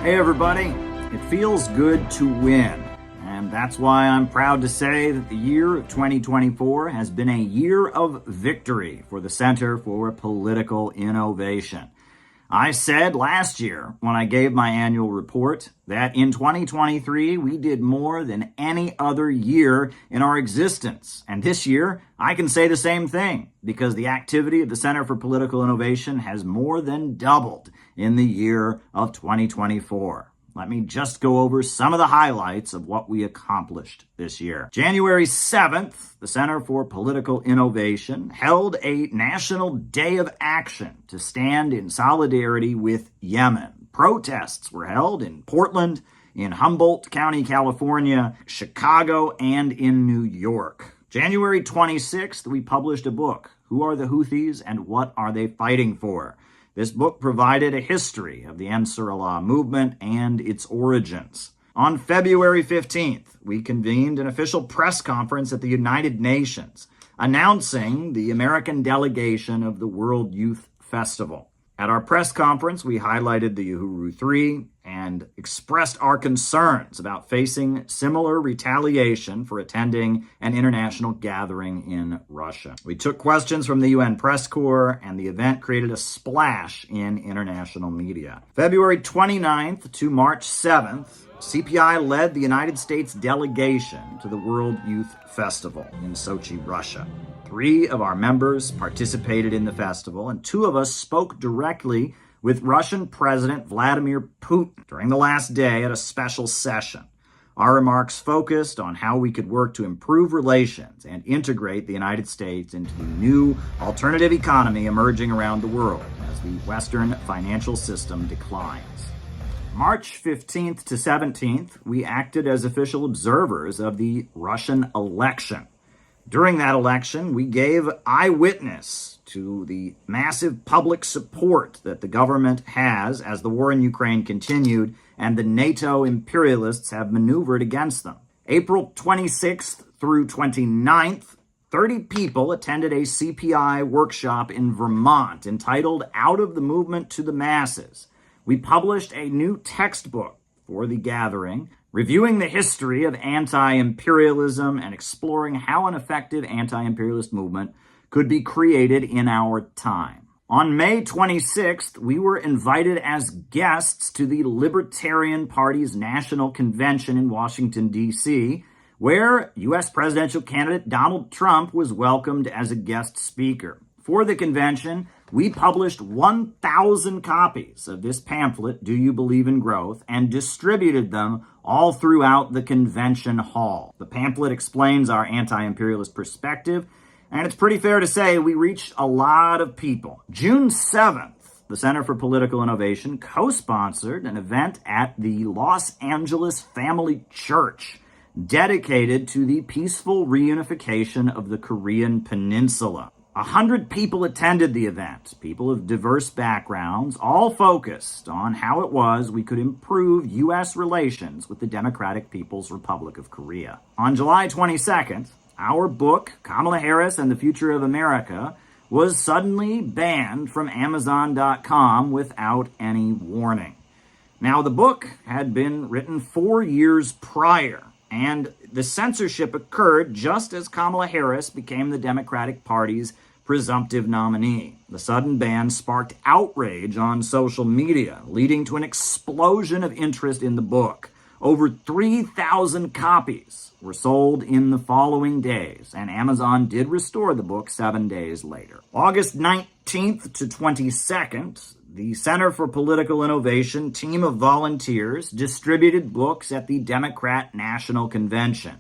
Hey everybody, it feels good to win, and that's why I'm proud to say that the year of 2024 has been a year of victory for the Center for Political Innovation. I said last year when I gave my annual report that in 2023 we did more than any other year in our existence. And this year I can say the same thing because the activity of the Center for Political Innovation has more than doubled in the year of 2024. Let me just go over some of the highlights of what we accomplished this year. January 7th, the Center for Political Innovation held a national day of action to stand in solidarity with Yemen. Protests were held in Portland, in Humboldt County, California, Chicago, and in New York. January 26th, we published a book, Who Are the Houthis and What Are They Fighting For? This book provided a history of the Ansar Allah movement and its origins. On February 15th, we convened an official press conference at the United Nations, announcing the American delegation of the World Youth Festival. At our press conference, we highlighted the Uhuru 3 and expressed our concerns about facing similar retaliation for attending an international gathering in Russia. We took questions from the UN Press Corps, and the event created a splash in international media. February 29th to March 7th, CPI led the United States delegation to the World Youth Festival in Sochi, Russia. 3 of our members participated in the festival, and 2 of us spoke directly with Russian President Vladimir Putin during the last day at a special session. Our remarks focused on how we could work to improve relations and integrate the United States into the new alternative economy emerging around the world as the Western financial system declines. March 15th to 17th, we acted as official observers of the Russian election. During that election, we gave eyewitness to the massive public support that the government has as the war in Ukraine continued and the NATO imperialists have maneuvered against them. April 26th through 29th, 30 people attended a CPI workshop in Vermont entitled Out of the Movement to the Masses. We published a new textbook for the gathering, reviewing the history of anti-imperialism and exploring how an effective anti-imperialist movement could be created in our time. On May 26th, we were invited as guests to the Libertarian Party's National Convention in Washington, D.C., where U.S. presidential candidate Donald Trump was welcomed as a guest speaker. For the convention, we published 1,000 copies of this pamphlet, Do You Believe in Growth, and distributed them all throughout the convention hall. The pamphlet explains our anti-imperialist perspective, and it's pretty fair to say we reached a lot of people. June 7th, the Center for Political Innovation co-sponsored an event at the Los Angeles Family Church dedicated to the peaceful reunification of the Korean Peninsula. 100 people attended the event, people of diverse backgrounds, all focused on how it was we could improve U.S. relations with the Democratic People's Republic of Korea. On July 22nd, our book, Kamala Harris and the Future of America, was suddenly banned from Amazon.com without any warning. Now, the book had been written 4 years prior, and the censorship occurred just as Kamala Harris became the Democratic Party's presumptive nominee. The sudden ban sparked outrage on social media, leading to an explosion of interest in the book. Over 3,000 copies were sold in the following days, and Amazon did restore the book 7 days later. August 19th to 22nd, the Center for Political Innovation team of volunteers distributed books at the Democrat National Convention.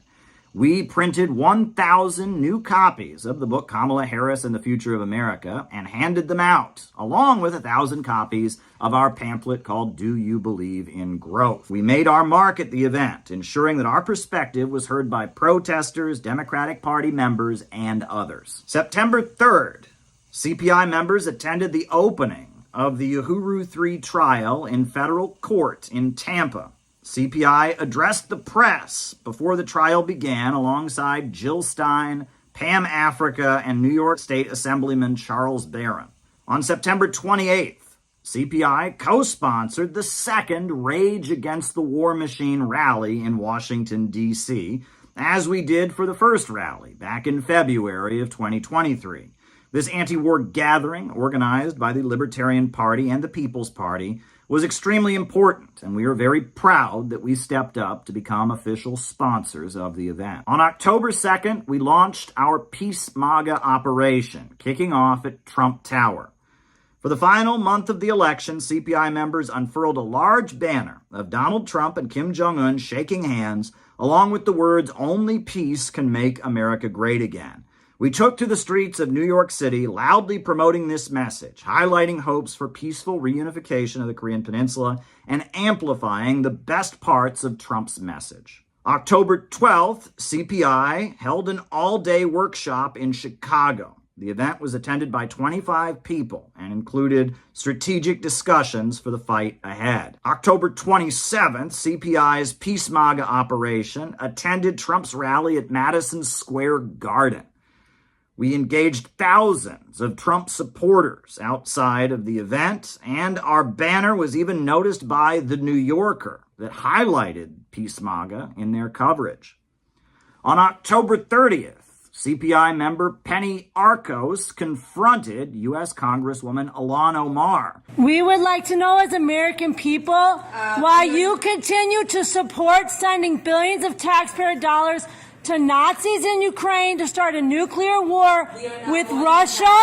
We printed 1,000 new copies of the book Kamala Harris and the Future of America and handed them out, along with 1,000 copies of our pamphlet called Do You Believe in Growth? We made our mark at the event, ensuring that our perspective was heard by protesters, Democratic Party members, and others. September 3rd, CPI members attended the opening of the Uhuru 3 trial in federal court in Tampa. CPI addressed the press before the trial began alongside Jill Stein, Pam Africa, and New York State Assemblyman Charles Barron. On September 28th, CPI co-sponsored the second Rage Against the War Machine rally in Washington, D.C., as we did for the first rally back in February of 2023. This anti-war gathering, organized by the Libertarian Party and the People's Party, was extremely important, and we are very proud that we stepped up to become official sponsors of the event. On October 2nd, we launched our Peace Maga operation, kicking off at Trump Tower. For the final month of the election, CPI members unfurled a large banner of Donald Trump and Kim Jong-un shaking hands, along with the words, "Only peace can make America great again." We took to the streets of New York City, loudly promoting this message, highlighting hopes for peaceful reunification of the Korean Peninsula and amplifying the best parts of Trump's message. October 12th, CPI held an all-day workshop in Chicago. The event was attended by 25 people and included strategic discussions for the fight ahead. October 27th, CPI's Peace Maga operation attended Trump's rally at Madison Square Garden. We engaged thousands of Trump supporters outside of the event, and our banner was even noticed by The New Yorker that highlighted Peace Maga in their coverage. On October 30th, CPI member Penny Arcos confronted U.S. Congresswoman Ilhan Omar. We would like to know as American people why you continue to support sending billions of taxpayer dollars to Nazis in Ukraine to start a nuclear war with Russia.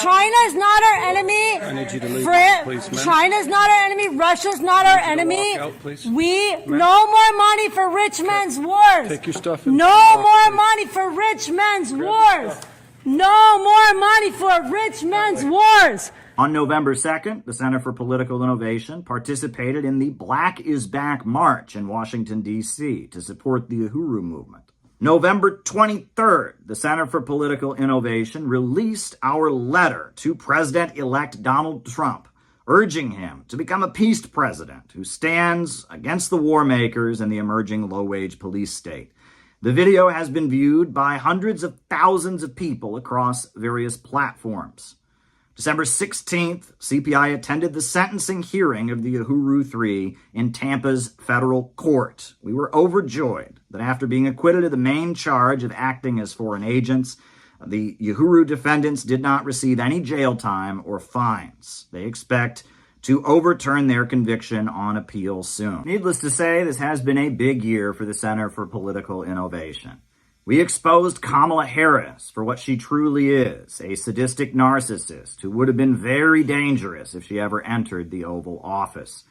China is not our enemy. I need you to leave, please, ma'am. China's not our enemy. Russia's not our enemy. Walk out, please. No more money for rich men's wars. Take your stuff and no walk, more please. money for rich men's wars. No more money for rich men's wars. On November 2nd, the Center for Political Innovation participated in the Black is Back March in Washington, D.C. to support the Uhuru movement. November 23rd, the Center for Political Innovation released our letter to President-elect Donald Trump, urging him to become a peace president who stands against the war makers and the emerging low-wage police state. The video has been viewed by hundreds of thousands of people across various platforms. December 16th, CPI attended the sentencing hearing of the Uhuru 3 in Tampa's federal court. We were overjoyed that after being acquitted of the main charge of acting as foreign agents, the Uhuru defendants did not receive any jail time or fines. They expect to overturn their conviction on appeal soon. Needless to say, this has been a big year for the Center for Political Innovation. We exposed Kamala Harris for what she truly is, a sadistic narcissist who would have been very dangerous if she ever entered the Oval Office.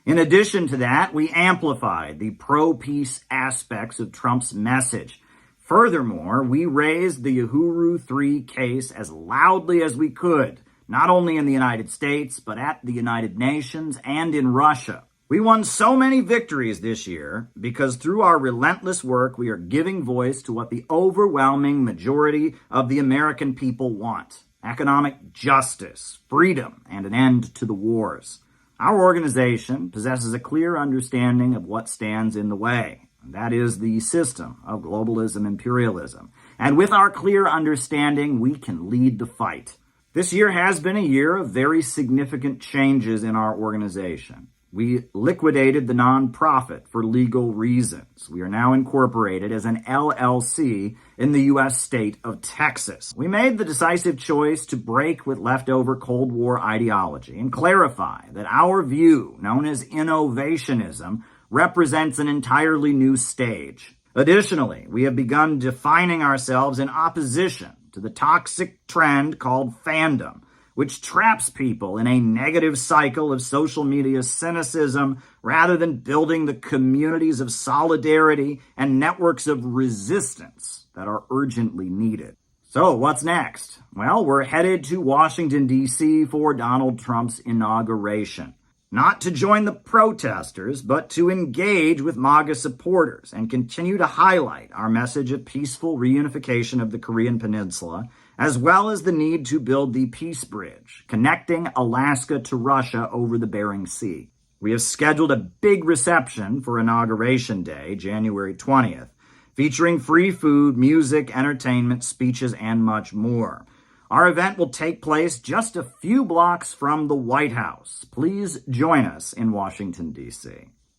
In addition to that, we amplified the pro-peace aspects of Trump's message. Furthermore, we raised the Uhuru 3 case as loudly as we could, not only in the United States, but at the United Nations and in Russia. We won so many victories this year because through our relentless work, we are giving voice to what the overwhelming majority of the American people want: economic justice, freedom, and an end to the wars. Our organization possesses a clear understanding of what stands in the way, and that is the system of globalism imperialism. And with our clear understanding, we can lead the fight. This year has been a year of very significant changes in our organization. We liquidated the nonprofit for legal reasons. We are now incorporated as an LLC in the U.S. state of Texas. We made the decisive choice to break with leftover Cold War ideology and clarify that our view, known as innovationism, represents an entirely new stage. Additionally, we have begun defining ourselves in opposition to the toxic trend called fandom, which traps people in a negative cycle of social media cynicism rather than building the communities of solidarity and networks of resistance that are urgently needed. So what's next? Well, we're headed to Washington, D.C. for Donald Trump's inauguration. Not to join the protesters, but to engage with Maga supporters and continue to highlight our message of peaceful reunification of the Korean Peninsula, as well as the need to build the Peace Bridge, connecting Alaska to Russia over the Bering Sea. We have scheduled a big reception for Inauguration Day, January 20th, featuring free food, music, entertainment, speeches, and much more. Our event will take place just a few blocks from the White House. Please join us in Washington, D.C.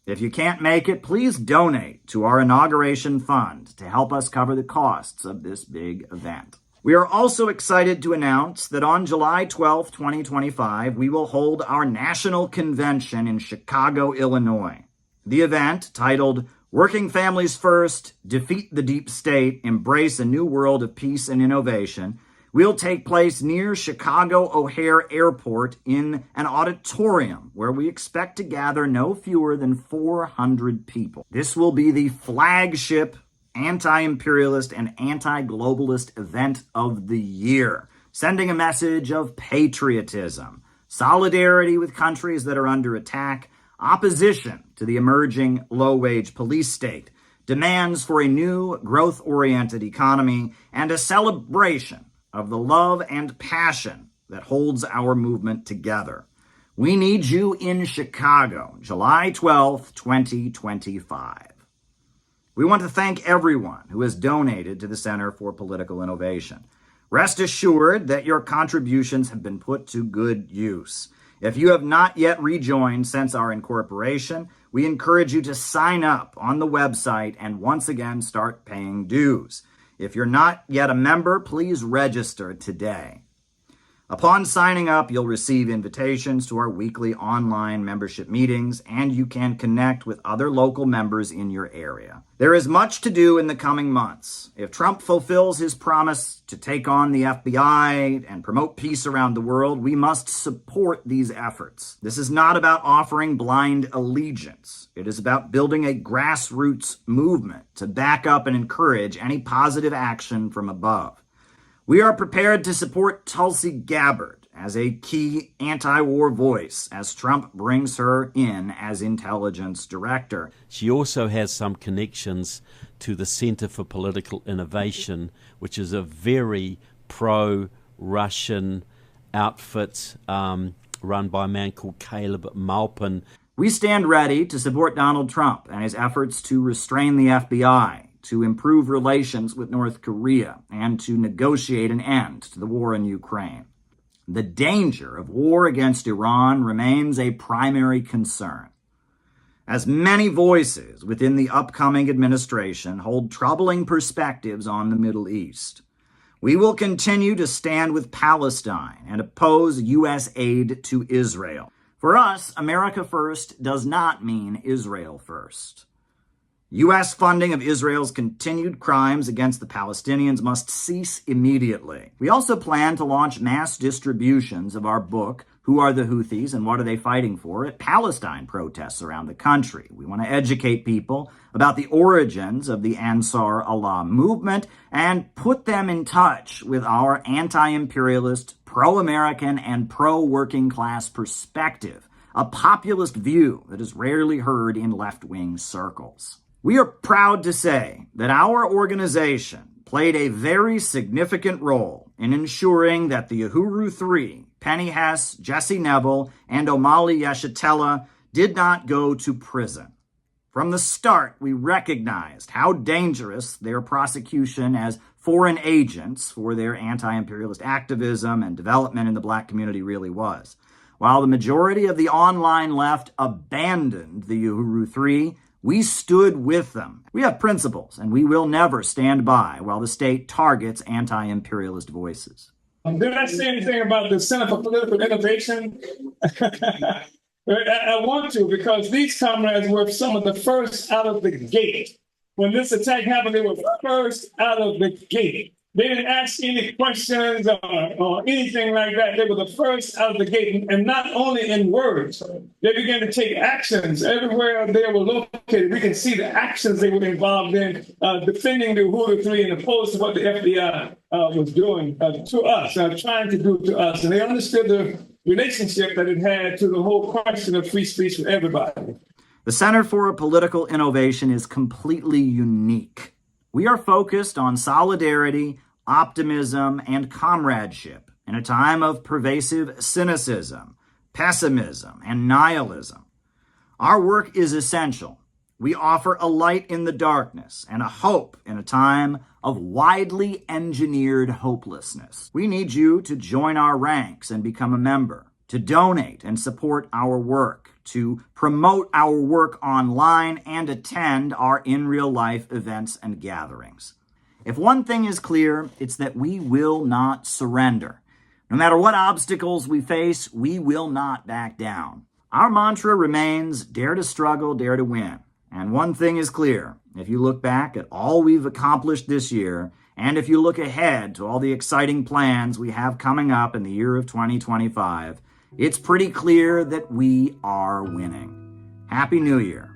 If you can't make it, please donate to our Inauguration Fund to help us cover the costs of this big event. We are also excited to announce that on July 12, 2025, we will hold our national convention in Chicago, Illinois. The event, titled Working Families First, Defeat the Deep State, Embrace a New World of Peace and Innovation, will take place near Chicago O'Hare Airport in an auditorium where we expect to gather no fewer than 400 people. This will be the flagship anti-imperialist and anti-globalist event of the year, sending a message of patriotism, solidarity with countries that are under attack, opposition to the emerging low-wage police state, demands for a new growth-oriented economy, and a celebration of the love and passion that holds our movement together. We need you in Chicago, July 12th, 2025. We want to thank everyone who has donated to the Center for Political Innovation. Rest assured that your contributions have been put to good use. If you have not yet rejoined since our incorporation, we encourage you to sign up on the website and once again start paying dues. If you're not yet a member, please register today. Upon signing up, you'll receive invitations to our weekly online membership meetings, and you can connect with other local members in your area. There is much to do in the coming months. If Trump fulfills his promise to take on the FBI and promote peace around the world, we must support these efforts. This is not about offering blind allegiance. It is about building a grassroots movement to back up and encourage any positive action from above. We are prepared to support Tulsi Gabbard as a key anti-war voice as Trump brings her in as intelligence director. She also has some connections to the Center for Political Innovation, which is a very pro-Russian outfit run by a man called Caleb Maupin. We stand ready to support Donald Trump and his efforts to restrain the FBI, to improve relations with North Korea, and to negotiate an end to the war in Ukraine. The danger of war against Iran remains a primary concern, as many voices within the upcoming administration hold troubling perspectives on the Middle East. We will continue to stand with Palestine and oppose U.S. aid to Israel. For us, America first does not mean Israel first. U.S. funding of Israel's continued crimes against the Palestinians must cease immediately. We also plan to launch mass distributions of our book, Who Are the Houthis and What Are They Fighting For?, at Palestine protests around the country. We want to educate people about the origins of the Ansar Allah movement and put them in touch with our anti-imperialist, pro-American, and pro-working class perspective, a populist view that is rarely heard in left-wing circles. We are proud to say that our organization played a very significant role in ensuring that the Uhuru Three, Penny Hess, Jesse Neville, and Omali Yeshitela, did not go to prison. From the start, we recognized how dangerous their prosecution as foreign agents for their anti-imperialist activism and development in the Black community really was. While the majority of the online left abandoned the Uhuru Three, we stood with them. We have principles, and we will never stand by while the state targets anti-imperialist voices. Did I say anything about the Center for Political Innovation? I want to, because these comrades were some of the first out of the gate. When this attack happened, they were first out of the gate. They didn't ask any questions or anything like that. They were the first out of the gate, and not only in words. They began to take actions everywhere they were located. We can see the actions they were involved in, defending the Uhuru Three and opposed to what the FBI was doing to us, trying to do to us. And they understood the relationship that it had to the whole question of free speech for everybody. The Center for Political Innovation is completely unique. We are focused on solidarity, optimism, and comradeship in a time of pervasive cynicism, pessimism, and nihilism. Our work is essential. We offer a light in the darkness and a hope in a time of widely engineered hopelessness. We need you to join our ranks and become a member, to donate and support our work, to promote our work online and attend our in real life events and gatherings. If one thing is clear, it's that we will not surrender. No matter what obstacles we face, we will not back down. Our mantra remains, dare to struggle, dare to win. And one thing is clear, if you look back at all we've accomplished this year, and if you look ahead to all the exciting plans we have coming up in the year of 2025, it's pretty clear that we are winning. Happy New Year.